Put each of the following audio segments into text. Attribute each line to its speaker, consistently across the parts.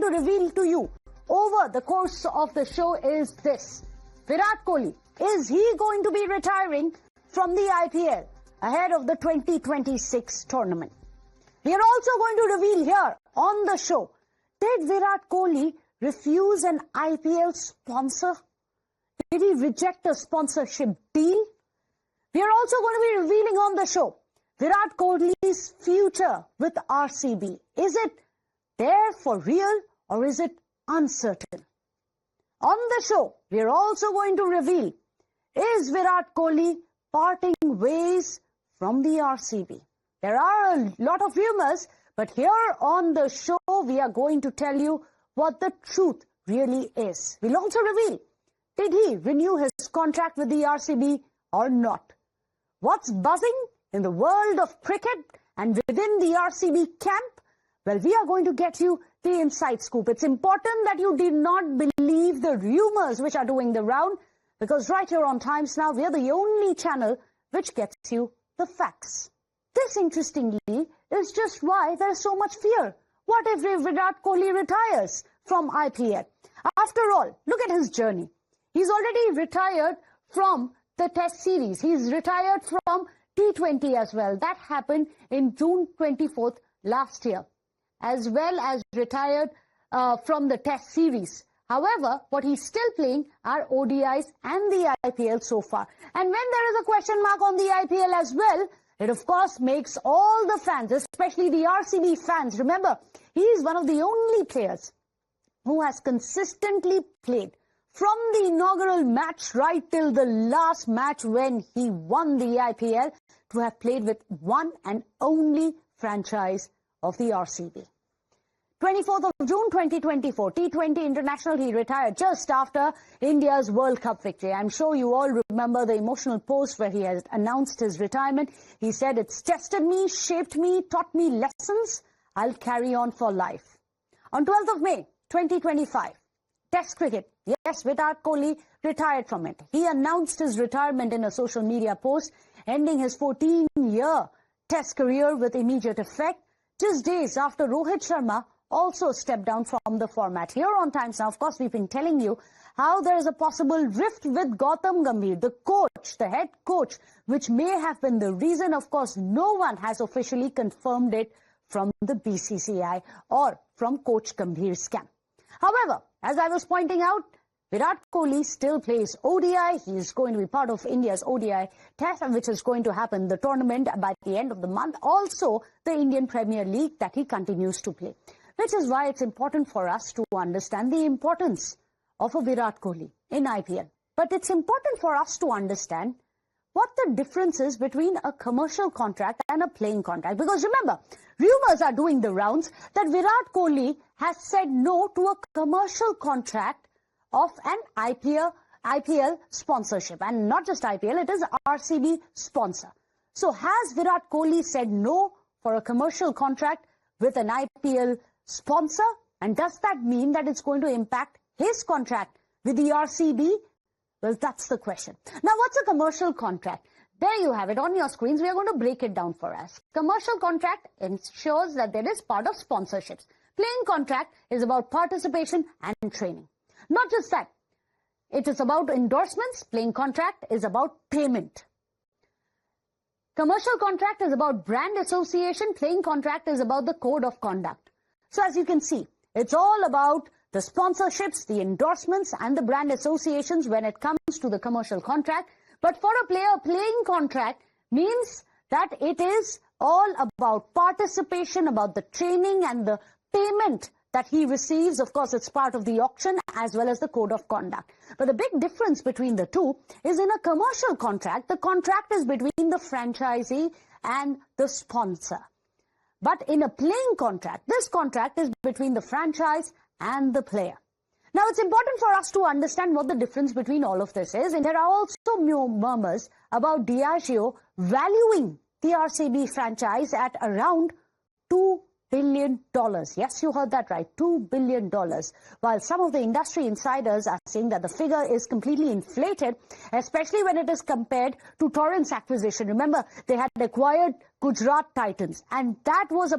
Speaker 1: to reveal to you over the course of the show is this. Virat Kohli, is he going to be retiring from the IPL ahead of the 2026 tournament? We are also going to reveal here on the show, did Virat Kohli refuse an IPL sponsor? Did he reject a sponsorship deal? We are also going to be revealing on the show Virat Kohli's future with RCB. Is it there for real or is it uncertain? On the show, we are also going to reveal, is Virat Kohli parting ways from the RCB? There are a lot of rumors, but here on the show, we are going to tell you what the truth really is. We'll also reveal, did he renew his contract with the RCB or not? What's buzzing in the world of cricket and within the RCB camp? Well, we are going to get you the inside scoop. It's important that you do not believe the rumors which are doing the round, because right here on Times Now, we are the only channel which gets you the facts. This, interestingly, is just why there is so much fear. What if Virat Kohli retires from IPL? After all, look at his journey. He's already retired from the Test series. He's retired from T20 as well. That happened in June 24th last year, as well as retired from the Test series. However, what he's still playing are ODIs and the IPL so far. And when there is a question mark on the IPL as well, it of course makes all the fans, especially the RCB fans, remember, he is one of the only players who has consistently played from the inaugural match right till the last match when he won the IPL, to have played with one and only franchise of the RCB. 24th of June 2024, T20 International, he retired just after India's World Cup victory. I'm sure you all remember the emotional post where he has announced his retirement. He said, "It's tested me, shaped me, taught me lessons. I'll carry on for life." On 12th of May 2025, Test cricket. Yes, Virat Kohli retired from it. He announced his retirement in a social media post, ending his 14-year Test career with immediate effect, just days after Rohit Sharma also stepped down from the format. Here on Times Now, of course, we've been telling you how there is a possible rift with Gautam Gambhir, the coach, the head coach, which may have been the reason. Of course, no one has officially confirmed it from the BCCI or from Coach Gambhir's camp. However, as I was pointing out, Virat Kohli still plays ODI. He is going to be part of India's ODI test, which is going to happen, the tournament, by the end of the month. Also, the Indian Premier League that he continues to play. Which is why it's important for us to understand the importance of a Virat Kohli in IPL. But it's important for us to understand what the difference is between a commercial contract and a playing contract. Because remember, rumors are doing the rounds that Virat Kohli has said no to a commercial contract of an IPL sponsorship. And not just IPL, it is RCB sponsor. So has Virat Kohli said no for a commercial contract with an IPL sponsor? And does that mean that it's going to impact his contract with the RCB? Well, that's the question. Now, what's a commercial contract? There you have it on your screens. We are going to break it down for us. Commercial contract ensures that there is part of sponsorships. Playing contract is about participation and training. Not just that. It is about endorsements. Playing contract is about payment. Commercial contract is about brand association. Playing contract is about the code of conduct. So as you can see, it's all about the sponsorships, the endorsements, and the brand associations when it comes to the commercial contract. But for a player, playing contract means that it is all about participation, about the training and the payment that he receives. Of course, it's part of the auction as well as the code of conduct. But the big difference between the two is in a commercial contract, the contract is between the franchisee and the sponsor. But in a playing contract, this contract is between the franchise and the player. Now, it's important for us to understand what the difference between all of this is. And there are also murmurs about Diageo valuing the RCB franchise at around $2 billion. Yes, you heard that right, $2 billion. While some of the industry insiders are saying that the figure is completely inflated, especially when it is compared to Torrent's acquisition. Remember, they had acquired Gujarat Titans, and that was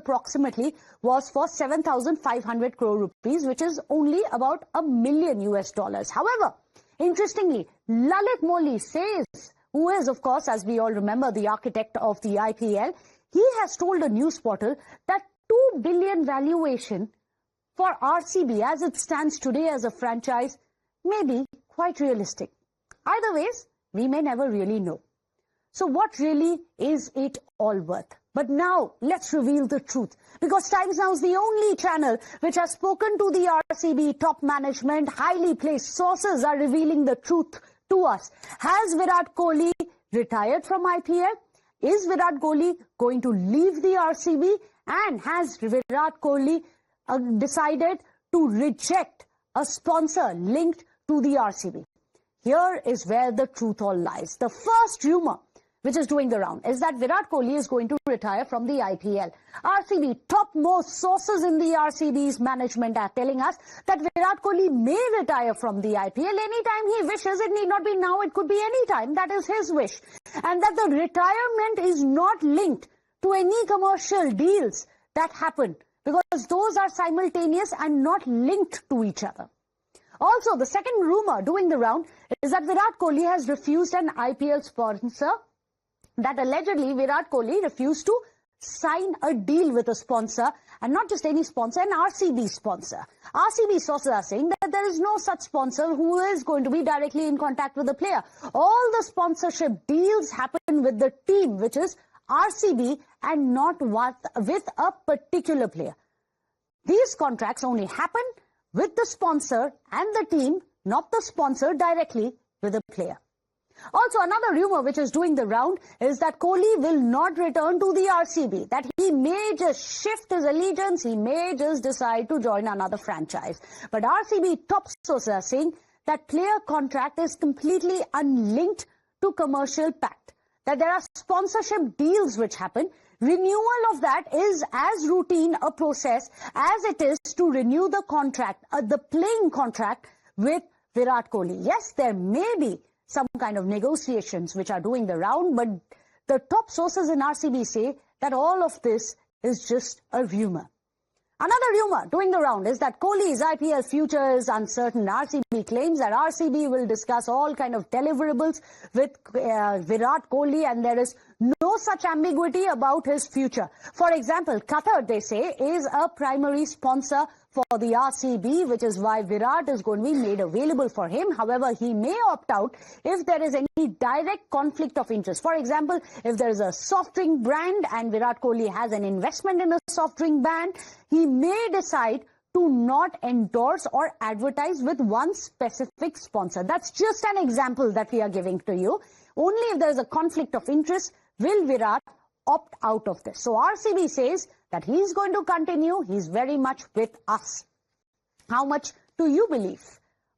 Speaker 1: for 7,500 crore rupees, which is only about $1 million. However, interestingly, Lalit Mohli says, who is, of course, as we all remember, the architect of the IPL, he has told a news portal that 2 billion valuation for RCB as it stands today as a franchise may be quite realistic. Either ways, we may never really know. So what really is it all worth? But now, let's reveal the truth. Because Times Now is the only channel which has spoken to the RCB top management. Highly placed sources are revealing the truth to us. Has Virat Kohli retired from IPL? Is Virat Kohli going to leave the RCB? And has Virat Kohli decided to reject a sponsor linked to the RCB? Here is where the truth all lies. The first rumor which is doing the round is that Virat Kohli is going to retire from the IPL. RCB topmost sources in the RCB's management are telling us that Virat Kohli may retire from the IPL anytime he wishes. It need not be now, it could be any time. That is his wish. And that the retirement is not linked to any commercial deals that happen, because those are simultaneous and not linked to each other. Also, the second rumor doing the round is that Virat Kohli has refused an IPL sponsor, that allegedly Virat Kohli refused to sign a deal with a sponsor, and not just any sponsor, an RCB sponsor. RCB sources are saying that there is no such sponsor who is going to be directly in contact with the player. All the sponsorship deals happen with the team, which is RCB, and not with a particular player. These contracts only happen with the sponsor and the team, not the sponsor directly with the player. Also, another rumor which is doing the round is that Kohli will not return to the RCB, that he may just shift his allegiance, he may just decide to join another franchise. But RCB top sources are saying that player contract is completely unlinked to commercial pact, that there are sponsorship deals which happen. Renewal of that is as routine a process as it is to renew the contract, the playing contract with Virat Kohli. Yes, there may be some kind of negotiations which are doing the round, but the top sources in RCB say that all of this is just a rumor. Another rumor doing the round is that Kohli's IPL future is uncertain. RCB claims that RCB will discuss all kind of deliverables with Virat Kohli, and there is no such ambiguity about his future. For example, Qatar, they say, is a primary sponsor for the RCB, which is why Virat is going to be made available for him. However, he may opt out if there is any direct conflict of interest. For example, if there is a soft drink brand and Virat Kohli has an investment in a soft drink brand, he may decide to not endorse or advertise with one specific sponsor. That's just an example that we are giving to you. Only if there is a conflict of interest will Virat opt out of this. So RCB says that he's going to continue. He's very much with us. How much do you believe?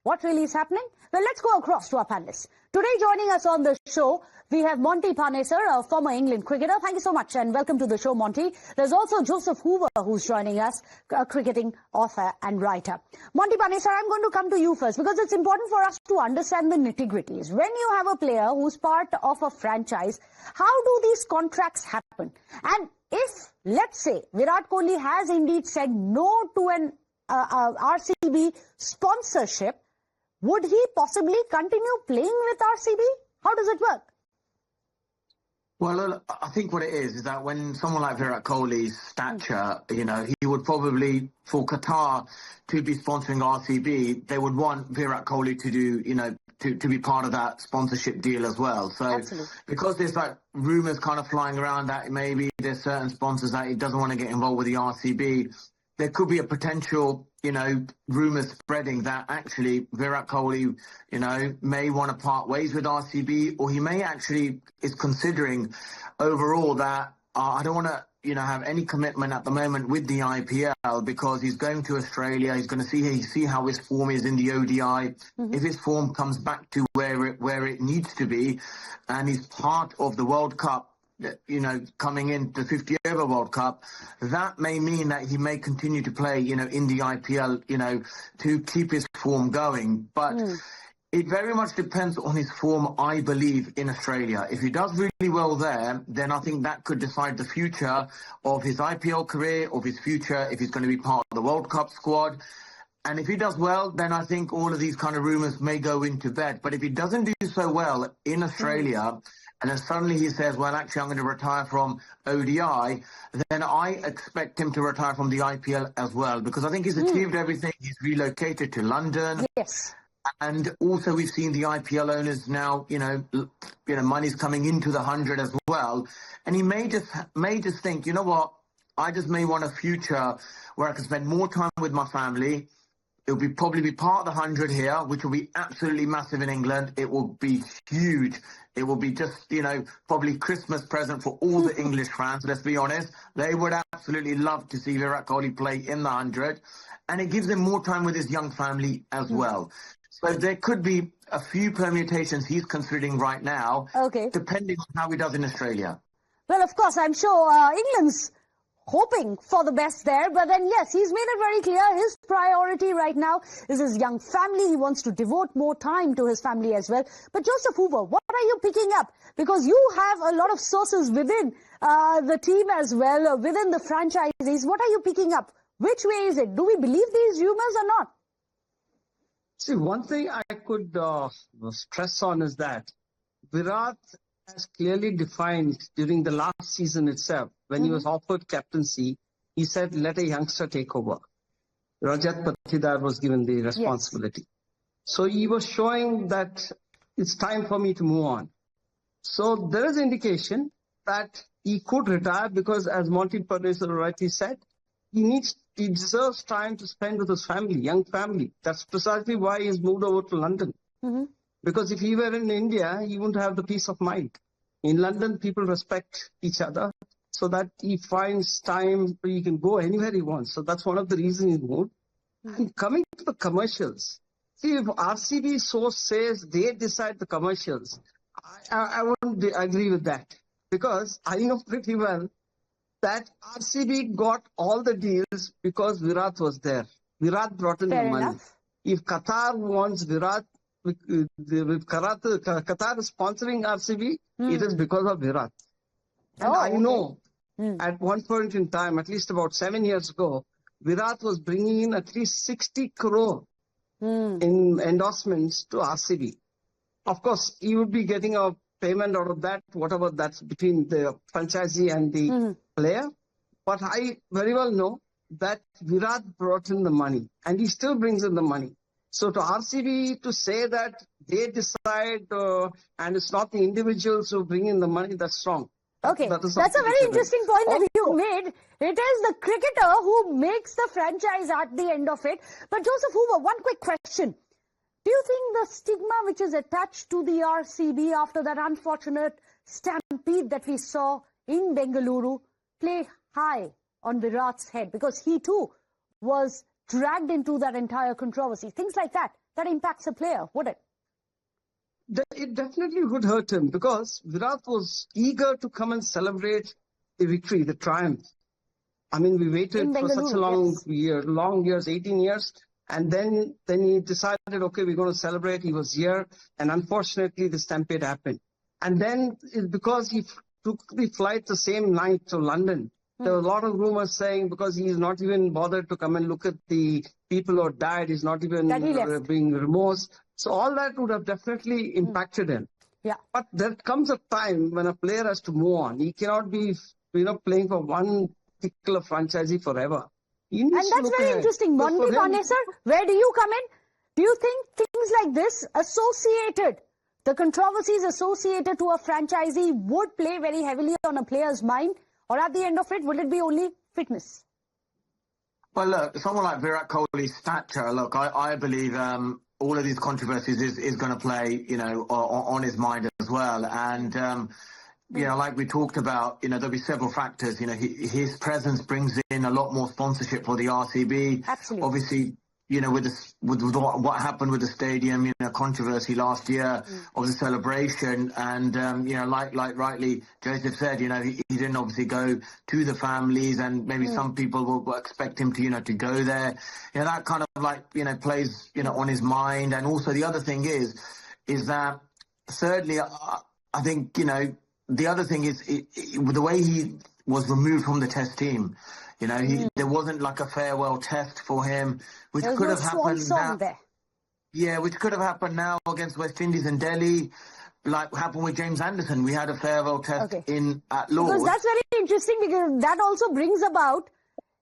Speaker 1: What really is happening? Well, let's go across to our panelists. Today joining us on the show, we have Monty Panesar, a former England cricketer. Thank you so much and welcome to the show, Monty. There's also Joseph Hoover, who's joining us, a cricketing author and writer. Monty Panesar, I'm going to come to you first because it's important for us to understand the nitty-gritties. When you have a player who's part of a franchise, how do these contracts happen? And if, let's say, Virat Kohli has indeed said no to an RCB sponsorship, would he possibly continue playing with RCB? How does it work?
Speaker 2: Well, I think what it is that when someone like Virat Kohli's stature, he would probably, for Qatar to be sponsoring RCB, they would want Virat Kohli to do, to be part of that sponsorship deal as well. So
Speaker 1: Absolutely.
Speaker 2: Because there's like rumours kind of flying around that maybe there's certain sponsors that he doesn't want to get involved with the RCB, there could be a potential, rumours spreading that actually Virat Kohli, may want to part ways with RCB, or he may actually is considering overall that I don't want to, have any commitment at the moment with the IPL because he's going to Australia. He's going to see how his form is in the ODI. Mm-hmm. If his form comes back to where it needs to be, and he's part of the World Cup coming into the 50 over World Cup, that may mean that he may continue to play, in the IPL, to keep his form going. But it very much depends on his form, I believe, in Australia. If he does really well there, then I think that could decide the future of his IPL career, of his future, if he's going to be part of the World Cup squad. And if he does well, then I think all of these kind of rumours may go into bed. But if he doesn't do so well in Australia, and then suddenly he says, well, actually, I'm going to retire from ODI, then I expect him to retire from the IPL as well, because I think he's achieved everything. He's relocated to London.
Speaker 1: Yes.
Speaker 2: And also we've seen the IPL owners now, money's coming into the 100 as well. And he may just think, you know what, I just may want a future where I can spend more time with my family. It'll probably be part of the 100 here, which will be absolutely massive in England. It will be huge. It will be just, probably Christmas present for all the English fans, let's be honest. They would absolutely love to see Virat Kohli play in the 100. And it gives him more time with his young family as well. So there could be a few permutations he's considering right now, depending on how he does in Australia.
Speaker 1: Well, of course, I'm sure England's hoping for the best there. But then, yes, he's made it very clear his priority right now is his young family. He wants to devote more time to his family as well. But Joseph Hoover, what are you picking up? Because you have a lot of sources within the team as well, within the franchises. What are you picking up? Which way is it? Do we believe these rumors or not?
Speaker 3: See, one thing I could stress on is that Virat has clearly defined during the last season itself, when he was offered captaincy, he said, let a youngster take over. Rajat Patidar was given the responsibility. Yes. So he was showing that it's time for me to move on. So there is indication that he could retire because, as Monty Panesar rightly said, he deserves time to spend with his family, young family. That's precisely why he's moved over to London. Because if he were in India, he wouldn't have the peace of mind. In London, people respect each other so that he finds time where he can go anywhere he wants. So that's one of the reasons he moved. And coming to the commercials, see, if RCB source says they decide the commercials, I wouldn't agree with that. Because I know pretty well that RCB got all the deals because Virat was there. Virat brought in the money. If Qatar wants Virat, Qatar is sponsoring RCB, it is because of Virat. And I know at one point in time, at least about 7 years ago, Virat was bringing in at least 60 crore in endorsements to RCB. Of course, he would be getting a payment out of that, whatever that's between the franchisee and the player. But I very well know that Virat brought in the money and he still brings in the money. So to RCB to say that they decide and it's not the individuals who bring in the money, that's wrong.
Speaker 1: Okay, that's a very interesting point that you made. It is the cricketer who makes the franchise at the end of it. But Joseph Hoover, one quick question. Do you think the stigma which is attached to the RCB after that unfortunate stampede that we saw in Bengaluru play high on Virat's head? Because he too was dragged into that entire controversy. Things like that impacts a player, would it?
Speaker 3: It definitely would hurt him because Virat was eager to come and celebrate the victory, the triumph. I mean, we waited for such a long years, 18 years. And then he decided, okay, we're going to celebrate. He was here. And unfortunately, the stampede happened. And then because he took the flight the same night to London, there were a lot of rumors saying because he's not even bothered to come and look at the people who died, he's not even being remorse. So all that would have definitely impacted him.
Speaker 1: Yeah.
Speaker 3: But there comes a time when a player has to move on. He cannot be, playing for one particular franchisee forever.
Speaker 1: And that's very interesting. Monty Panesar, where do you come in? Do you think things like this the controversies associated to a franchisee would play very heavily on a player's mind? Or at the end of it, will it be only fitness?
Speaker 2: Well, look, someone like Virat Kohli's stature, look, I believe all of these controversies is going to play, on his mind as well. And, like we talked about, there'll be several factors. His presence brings in a lot more sponsorship for the RCB.
Speaker 1: Absolutely.
Speaker 2: Obviously, you know, with what happened with the stadium, you know, controversy last year of the celebration, and you know, like rightly Joseph said, you know, he didn't obviously go to the families, and maybe some people will expect him to, you know, to go there. You know, that kind of like, you know, plays, you know, on his mind. And also the other thing is that thirdly, I think, you know, the other thing is the way he was removed from the Test team. You know, there wasn't like a farewell test for him, which could have happened now. Yeah, which could have happened now against West Indies and Delhi, like happened with James Anderson. We had a farewell test at Lords.
Speaker 1: Because that's very interesting, because that also brings about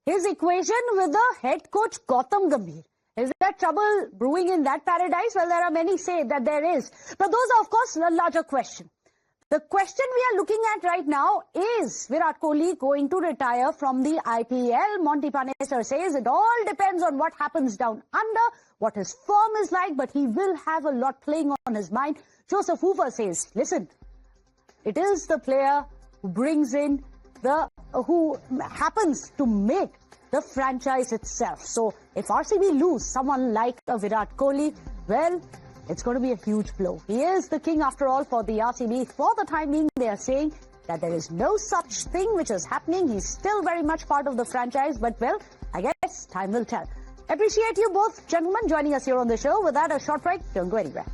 Speaker 1: his equation with the head coach Gautam Gambhir. Is there trouble brewing in that paradise? Well, there are many say that there is. But those are, of course, a larger question. The question we are looking at right now is Virat Kohli going to retire from the IPL? Monty Panesar says it all depends on what happens down under, what his form is like, but he will have a lot playing on his mind. Joseph Hoover says, listen, it is the player who brings in who happens to make the franchise itself. So if RCB lose someone like a Virat Kohli, well, it's going to be a huge blow. He is the king after all for the RCB. For the time being, they are saying that there is no such thing which is happening. He's still very much part of the franchise, but well, I guess time will tell. Appreciate you both, gentlemen, joining us here on the show. With that, a short break. Don't go anywhere.